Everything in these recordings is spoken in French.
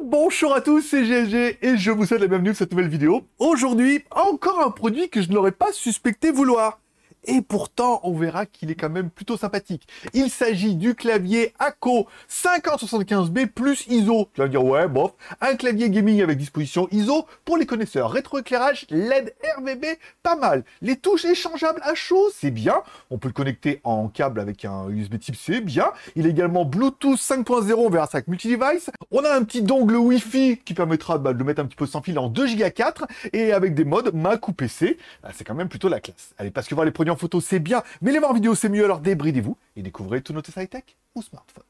Bonjour à tous, c'est GLG et je vous souhaite la bienvenue dans cette nouvelle vidéo. Aujourd'hui, encore un produit que je n'aurais pas suspecté vouloir. Et pourtant, on verra qu'il est quand même plutôt sympathique. Il s'agit du clavier ACO 5075B plus ISO. Tu vas me dire, ouais, bof. Un clavier gaming avec disposition ISO pour les connaisseurs. Rétroéclairage LED RGB, pas mal. Les touches échangeables à chaud, c'est bien. On peut le connecter en câble avec un USB type C, bien. Il est également Bluetooth 5.0, on verra ça avec multi-device. On a un petit dongle Wi-Fi qui permettra de le mettre un petit peu sans fil en 2 Go 4 et avec des modes Mac ou PC. C'est quand même plutôt la classe. Allez, parce que voir les produits en photo, c'est bien, mais les voir en vidéo, c'est mieux, alors débridez-vous et découvrez tout notre high-tech ou smartphone.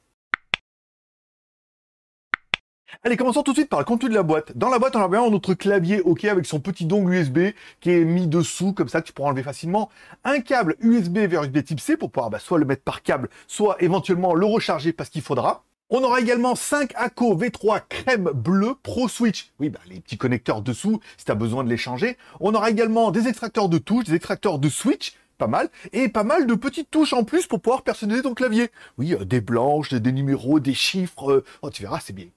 Allez, commençons tout de suite par le contenu de la boîte. Dans la boîte, on a bien notre clavier OK avec son petit dongle USB qui est mis dessous, comme ça, que tu pourras enlever facilement. Un câble USB vers USB type C pour pouvoir soit le mettre par câble, soit éventuellement le recharger parce qu'il faudra. On aura également 5 ACO V3 crème bleue Pro Switch. Oui, les petits connecteurs dessous, si tu as besoin de les changer. On aura également des extracteurs de touches, des extracteurs de switch, pas mal, et pas mal de petites touches en plus pour pouvoir personnaliser ton clavier. Oui, des blanches, des numéros, des chiffres, tu verras, c'est bien.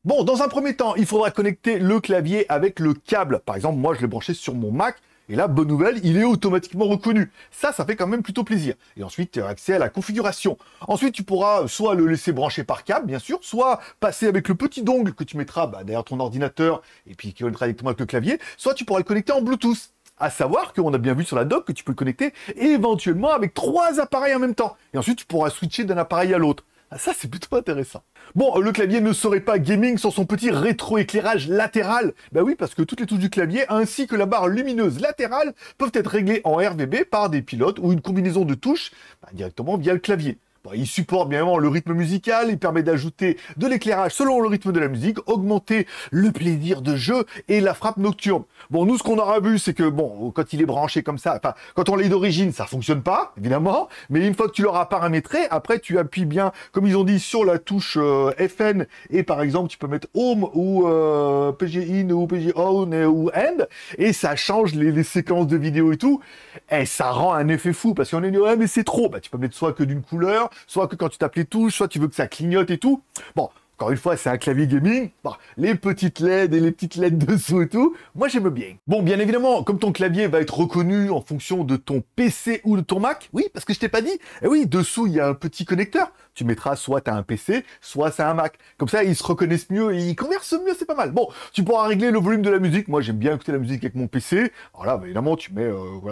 Bon, dans un premier temps, il faudra connecter le clavier avec le câble. Par exemple, moi, je l'ai branché sur mon Mac. Et là, bonne nouvelle, il est automatiquement reconnu. Ça fait quand même plutôt plaisir. Et ensuite, tu as accès à la configuration. Ensuite, tu pourras soit le laisser brancher par câble, bien sûr, soit passer avec le petit dongle que tu mettras derrière ton ordinateur et puis qui connectera directement avec le clavier, soit tu pourras le connecter en Bluetooth. À savoir qu'on a bien vu sur la doc que tu peux le connecter éventuellement avec 3 appareils en même temps. Et ensuite, tu pourras switcher d'un appareil à l'autre. Ça, c'est plutôt intéressant. Bon, le clavier ne serait pas gaming sans son petit rétroéclairage latéral. Oui, parce que toutes les touches du clavier, ainsi que la barre lumineuse latérale, peuvent être réglées en RGB par des pilotes ou une combinaison de touches directement via le clavier. Il supporte bien évidemment le rythme musical, il permet d'ajouter de l'éclairage selon le rythme de la musique, augmenter le plaisir de jeu et la frappe nocturne. Bon, nous, ce qu'on aura vu, c'est que, quand il est branché comme ça, quand on l'a d'origine, ça fonctionne pas, évidemment, mais une fois que tu l'auras paramétré, après, tu appuies bien, comme ils ont dit, sur la touche FN, et par exemple, tu peux mettre Home ou PG In ou PG On ou End, et ça change les séquences de vidéo et tout, et ça rend un effet fou, parce qu'on est dit, ouais, mais c'est trop, tu peux mettre soit que d'une couleur, soit que quand tu tapes les touches, soit tu veux que ça clignote et tout. Bon, encore une fois, c'est un clavier gaming. Les petites LED et les petites LED dessous et tout, moi j'aime bien. Bon, bien évidemment, comme ton clavier va être reconnu en fonction de ton PC ou de ton Mac, oui, parce que je t'ai pas dit, oui, dessous il y a un petit connecteur. Tu mettras soit t'as un PC, soit c'est un Mac. Comme ça, ils se reconnaissent mieux et ils conversent mieux, c'est pas mal. Bon, tu pourras régler le volume de la musique. Moi, j'aime bien écouter la musique avec mon PC. Alors là, évidemment, tu mets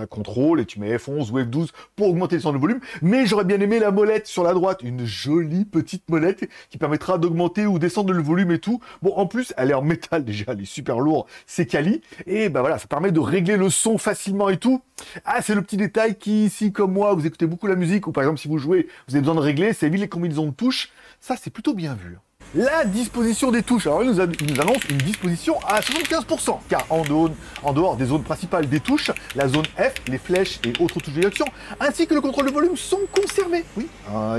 contrôle et tu mets F11 ou F12 pour augmenter le son de volume. Mais j'aurais bien aimé la molette sur la droite, une jolie petite molette qui permettra d'augmenter ou descendre le volume et tout. Bon, en plus, elle est en métal déjà, elle est super lourde, c'est quali. Et voilà, ça permet de régler le son facilement et tout. Ah, c'est le petit détail qui, si comme moi, vous écoutez beaucoup la musique, ou par exemple si vous jouez, vous avez besoin de régler, c'est évite les combinaisons de touches. Ça, c'est plutôt bien vu. La disposition des touches. Alors, il nous annonce une disposition à 75%, car en dehors des zones principales des touches, la zone F, les flèches et autres touches d'élection, ainsi que le contrôle de volume sont conservés. Oui,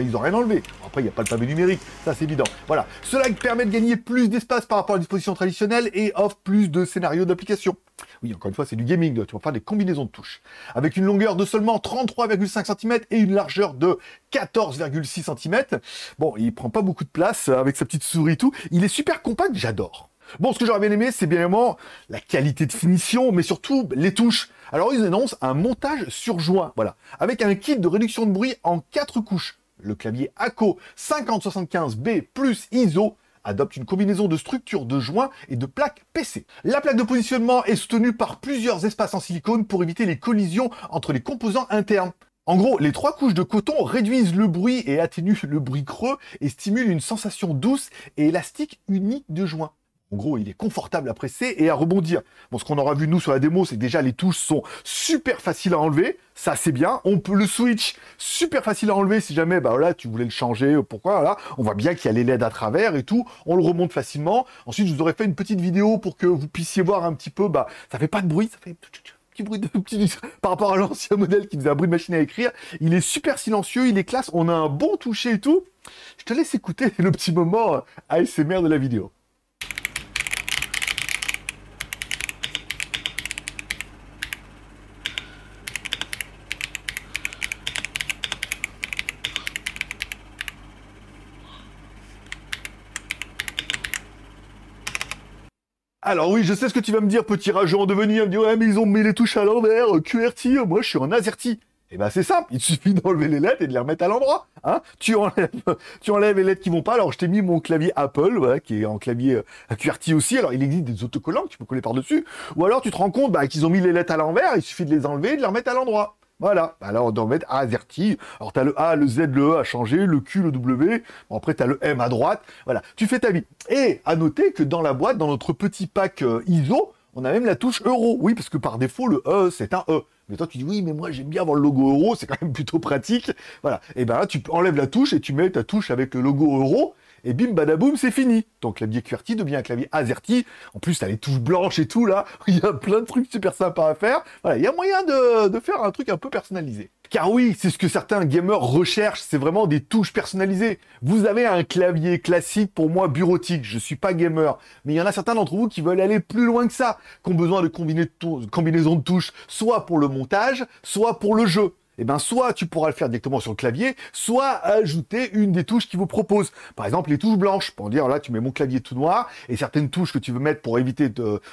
ils n'ont rien enlevé. Après, il n'y a pas le pavé numérique, ça c'est évident. Voilà. Cela permet de gagner plus d'espace par rapport à la disposition traditionnelle et offre plus de scénarios d'application. Oui, encore une fois, c'est du gaming, tu vas faire des combinaisons de touches. Avec une longueur de seulement 33,5 cm et une largeur de 14,6 cm. Bon, il prend pas beaucoup de place avec sa petite souris et tout. Il est super compact, j'adore. Bon, ce que j'aurais bien aimé, c'est bien évidemment la qualité de finition, mais surtout les touches. Alors, ils annoncent un montage sur joint, voilà, avec un kit de réduction de bruit en 4 couches. Le clavier ACO 5075B plus ISO adopte une combinaison de structures de joints et de plaques PC. La plaque de positionnement est soutenue par plusieurs espaces en silicone pour éviter les collisions entre les composants internes. En gros, les 3 couches de coton réduisent le bruit et atténuent le bruit creux et stimulent une sensation douce et élastique unique de joint. En gros, il est confortable à presser et à rebondir. Bon, ce qu'on aura vu, nous, sur la démo, c'est que déjà, les touches sont super faciles à enlever. Ça, c'est bien. On peut le switch, super facile à enlever si jamais, tu voulais le changer. Pourquoi, là, on voit bien qu'il y a les LED à travers et tout. On le remonte facilement. Ensuite, je vous aurais fait une petite vidéo pour que vous puissiez voir un petit peu, ça fait pas de bruit, ça fait petit bruit de par rapport à l'ancien modèle qui faisait un bruit de machine à écrire. Il est super silencieux, il est classe. On a un bon toucher et tout. Je te laisse écouter le petit moment ASMR de la vidéo. Alors oui, je sais ce que tu vas me dire, petit rageux en devenir, me dire ouais mais ils ont mis les touches à l'envers, QWERTY, moi je suis en AZERTY. Eh ben c'est simple, il suffit d'enlever les lettres et de les remettre à l'endroit. Hein, tu enlèves les lettres qui vont pas. Alors je t'ai mis mon clavier Apple, voilà, qui est en clavier à QWERTY aussi. Alors il existe des autocollants que tu peux coller par-dessus. Ou alors tu te rends compte qu'ils ont mis les lettres à l'envers, il suffit de les enlever et de les remettre à l'endroit. Voilà, alors on doit mettre AZERTY. Alors tu as le A, le Z, le E à changer, le Q, le W. Bon, après tu as le M à droite. Voilà, tu fais ta vie. Et à noter que dans la boîte, dans notre petit pack ISO, on a même la touche euro. Oui, parce que par défaut, le E, c'est un E. Mais toi, tu dis, oui, mais moi, j'aime bien avoir le logo euro, c'est quand même plutôt pratique. Voilà. Et ben là, tu enlèves la touche et tu mets ta touche avec le logo euro. Et bim, badaboum, c'est fini. Ton clavier QWERTY devient un clavier AZERTY. En plus, t'as les touches blanches et tout, là. Il y a plein de trucs super sympas à faire. Voilà, il y a moyen de faire un truc un peu personnalisé. Car oui, c'est ce que certains gamers recherchent, c'est vraiment des touches personnalisées. Vous avez un clavier classique, pour moi, bureautique. Je suis pas gamer. Mais il y en a certains d'entre vous qui veulent aller plus loin que ça, qui ont besoin de combinaisons de touches, soit pour le montage, soit pour le jeu. Eh ben, soit tu pourras le faire directement sur le clavier, soit ajouter une des touches qu'ils vous proposent. Par exemple, les touches blanches. Pour dire, là, tu mets mon clavier tout noir, et certaines touches que tu veux mettre pour éviter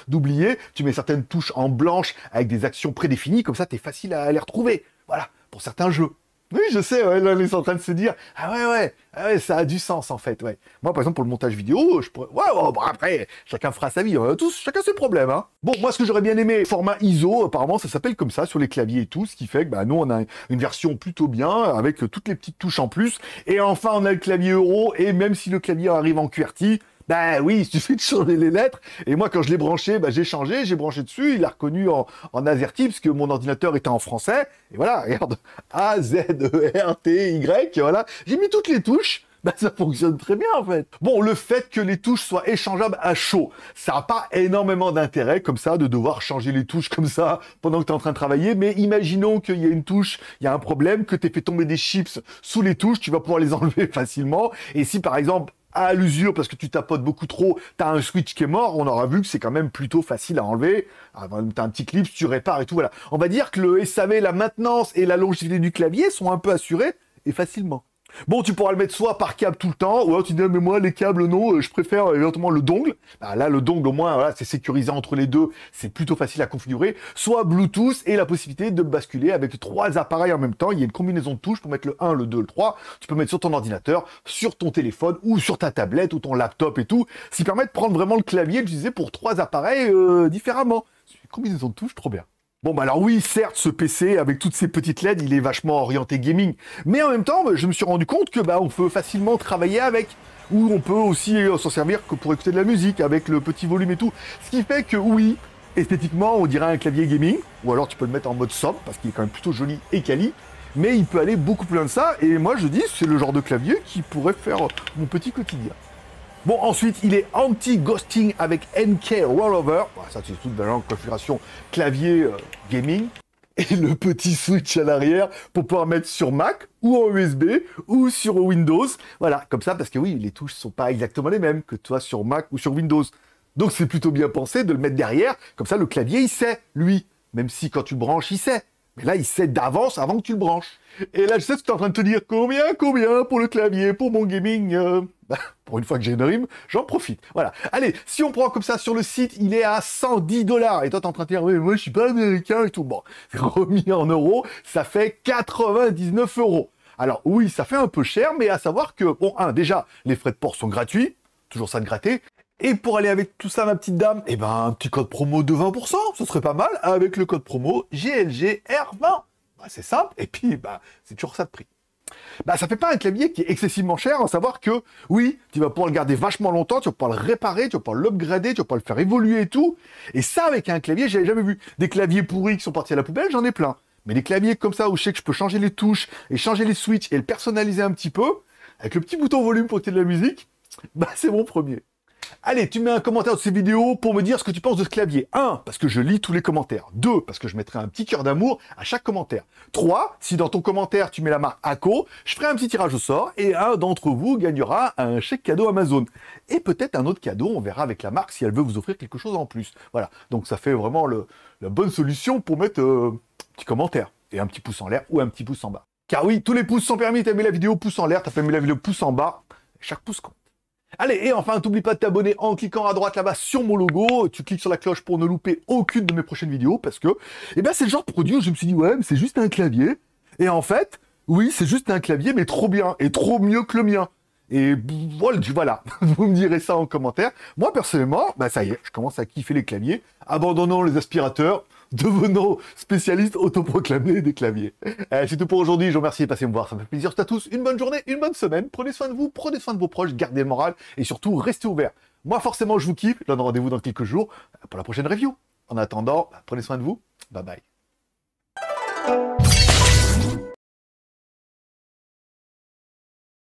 d'oublier, tu mets certaines touches en blanche avec des actions prédéfinies, comme ça, t'es facile à les retrouver. Voilà, pour certains jeux. Oui, je sais, ouais, là, ils sont en train de se dire, ah ouais, ça a du sens, en fait, ouais. Moi, par exemple, pour le montage vidéo, je pourrais, bon, après, chacun fera sa vie, chacun ses problèmes, hein. Bon, moi, ce que j'aurais bien aimé, format ISO, apparemment, ça s'appelle comme ça, sur les claviers et tout, ce qui fait que, nous, on a une version plutôt bien, avec toutes les petites touches en plus, et enfin, on a le clavier euro, et même si le clavier arrive en QWERTY, oui, il suffit de changer les lettres. Et moi, quand je l'ai branché, j'ai changé, j'ai branché dessus, il l'a reconnu en AZERTY, parce que mon ordinateur était en français. Et voilà, regarde, A, Z, E, R, T, Y, voilà. J'ai mis toutes les touches. Ça fonctionne très bien, en fait. Bon, le fait que les touches soient échangeables à chaud, ça n'a pas énormément d'intérêt, comme ça, de devoir changer les touches comme ça pendant que tu es en train de travailler. Mais imaginons qu'il y a une touche, il y a un problème, que tu aies fait tomber des chips sous les touches, tu vas pouvoir les enlever facilement. Et si, par exemple, à l'usure, parce que tu tapotes beaucoup trop, t'as un switch qui est mort, on aura vu que c'est quand même plutôt facile à enlever. T'as un petit clip, tu répares et tout, voilà. On va dire que le SAV, la maintenance et la longévité du clavier sont un peu assurés et facilement. Bon, tu pourras le mettre soit par câble tout le temps, ou alors tu dis, mais moi, les câbles, non, je préfère éventuellement le dongle. Là, le dongle, au moins, voilà, c'est sécurisé entre les deux, c'est plutôt facile à configurer. Soit Bluetooth et la possibilité de basculer avec 3 appareils en même temps. Il y a une combinaison de touches pour mettre le 1, le 2, le 3. Tu peux mettre sur ton ordinateur, sur ton téléphone, ou sur ta tablette, ou ton laptop et tout. Ce qui permet de prendre vraiment le clavier, que je disais, pour 3 appareils différemment. C'est une combinaison de touches, trop bien. Bon, alors oui, certes, ce PC, avec toutes ces petites LED, il est vachement orienté gaming. Mais en même temps, je me suis rendu compte que on peut facilement travailler avec. Ou on peut aussi s'en servir que pour écouter de la musique, avec le petit volume et tout. Ce qui fait que oui, esthétiquement, on dirait un clavier gaming. Ou alors tu peux le mettre en mode sobre, parce qu'il est quand même plutôt joli et quali. Mais il peut aller beaucoup plus loin de ça. Et moi, je dis, c'est le genre de clavier qui pourrait faire mon petit quotidien. Bon, ensuite, il est anti-ghosting avec NK Rollover. Ça, c'est toute la configuration clavier gaming. Et le petit switch à l'arrière pour pouvoir mettre sur Mac ou en USB ou sur Windows. Voilà, comme ça, parce que oui, les touches sont pas exactement les mêmes que toi sur Mac ou sur Windows. Donc, c'est plutôt bien pensé de le mettre derrière. Comme ça, le clavier, il sait, lui. Même si quand tu le branches, il sait. Mais là, il sait d'avance avant que tu le branches. Et là, je sais que tu es en train de te dire combien pour le clavier, pour mon gaming. Pour une fois que j'ai une rime, j'en profite. Voilà. Allez, si on prend comme ça sur le site, il est à 110 $. Et toi, t'es en train de dire, oui, moi, je suis pas américain et tout. Bon, remis en euros, ça fait 99 €. Alors oui, ça fait un peu cher, mais à savoir que, bon, déjà, les frais de port sont gratuits. Toujours ça de gratter. Et pour aller avec tout ça, ma petite dame, un petit code promo de 20%, ce serait pas mal, avec le code promo GLGR20. C'est simple, et puis, c'est toujours ça de prix. Ça fait pas un clavier qui est excessivement cher, à savoir que, oui, tu vas pouvoir le garder vachement longtemps, tu vas pouvoir le réparer, tu vas pouvoir l'upgrader, tu vas pouvoir le faire évoluer et tout. Et ça, avec un clavier, j'avais jamais vu. Des claviers pourris qui sont partis à la poubelle, j'en ai plein. Mais des claviers comme ça, où je sais que je peux changer les touches, et changer les switches, et le personnaliser un petit peu, avec le petit bouton volume pour écouter de la musique, c'est mon premier. Allez, tu mets un commentaire de ces vidéos pour me dire ce que tu penses de ce clavier. 1, parce que je lis tous les commentaires. 2, parce que je mettrai un petit cœur d'amour à chaque commentaire. 3, si dans ton commentaire tu mets la marque ACO, je ferai un petit tirage au sort et un d'entre vous gagnera un chèque cadeau Amazon. Et peut-être un autre cadeau, on verra avec la marque si elle veut vous offrir quelque chose en plus. Voilà, donc ça fait vraiment la bonne solution pour mettre un petit commentaire et un petit pouce en l'air ou un petit pouce en bas. Car oui, tous les pouces sont permis, t'as mis la vidéo pouce en l'air, t'as pas mis la vidéo pouce en bas, chaque pouce compte. Allez, et enfin, t'oublies pas de t'abonner en cliquant à droite là-bas sur mon logo. Tu cliques sur la cloche pour ne louper aucune de mes prochaines vidéos parce que, eh ben, c'est le genre de produit où je me suis dit, ouais, mais c'est juste un clavier. Et en fait, oui, c'est juste un clavier, mais trop bien et trop mieux que le mien. Et voilà, vous me direz ça en commentaire. Moi, personnellement, bah ça y est, je commence à kiffer les claviers. Abandonnons les aspirateurs, devenons spécialistes autoproclamés des claviers. C'est tout pour aujourd'hui, je vous remercie de passer me voir, ça me fait plaisir. Je vous souhaite à tous une bonne journée, une bonne semaine. Prenez soin de vous, prenez soin de vos proches, gardez le moral et surtout, restez ouverts. Moi, forcément, je vous kiffe. Je donne rendez-vous dans quelques jours pour la prochaine review. En attendant, prenez soin de vous. Bye bye.